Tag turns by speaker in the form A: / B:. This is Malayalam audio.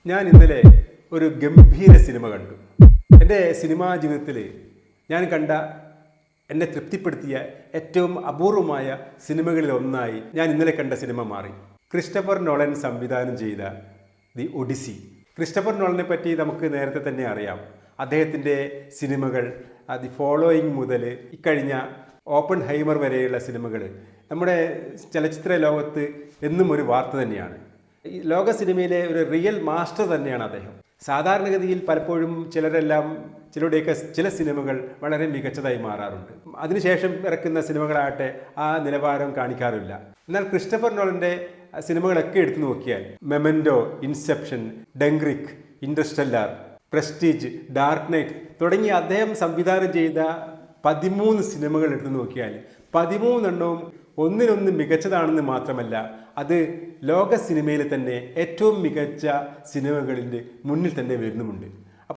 A: ഞാൻ ഇന്നലെ ഒരു ഗംഭീര സിനിമ കണ്ടു. എൻ്റെ സിനിമാ ജീവിതത്തിൽ ഞാൻ കണ്ട എന്നെ തൃപ്തിപ്പെടുത്തിയ ഏറ്റവും അപൂർവമായ സിനിമകളിൽ ഒന്നായി ഞാൻ ഇന്നലെ കണ്ട സിനിമ മാറി. ക്രിസ്റ്റഫർ നോളൻ സംവിധാനം ചെയ്ത ദി ഒഡിസി. ക്രിസ്റ്റഫർ നോളനെ പറ്റി നമുക്ക് നേരത്തെ തന്നെ അറിയാം. അദ്ദേഹത്തിൻ്റെ സിനിമകൾ ദി ഫോളോയിങ് മുതൽ ഇക്കഴിഞ്ഞ ഓപ്പൺ ഹൈമർ വരെയുള്ള സിനിമകൾ നമ്മുടെ ചലച്ചിത്ര ലോകത്ത് എന്നും ഒരു വാർത്ത തന്നെയാണ്. ഈ ലോക സിനിമയിലെ ഒരു റിയൽ മാസ്റ്റർ തന്നെയാണ് അദ്ദേഹം. സാധാരണഗതിയിൽ പലപ്പോഴും ചിലരുടെയൊക്കെ ചില സിനിമകൾ വളരെ മികച്ചതായി മാറാറുണ്ട്. അതിനുശേഷം ഇറക്കുന്ന സിനിമകളാകട്ടെ ആ നിലവാരം കാണിക്കാറില്ല. എന്നാൽ ക്രിസ്റ്റഫർ നോളൻ്റെ സിനിമകളൊക്കെ എടുത്തു നോക്കിയാൽ Memento, Inception, Dunkirk, Interstellar, Prestige, Dark Knight തുടങ്ങി അദ്ദേഹം സംവിധാനം ചെയ്ത 13 സിനിമകൾ എടുത്തു നോക്കിയാൽ 13 എണ്ണവും ഒന്നിനൊന്ന് മികച്ചതാണെന്ന് മാത്രമല്ല, അത് ലോക സിനിമയിൽ തന്നെ ഏറ്റവും മികച്ച സിനിമകളിൽ മുന്നിൽ തന്നെ വരുന്നുമുണ്ട്.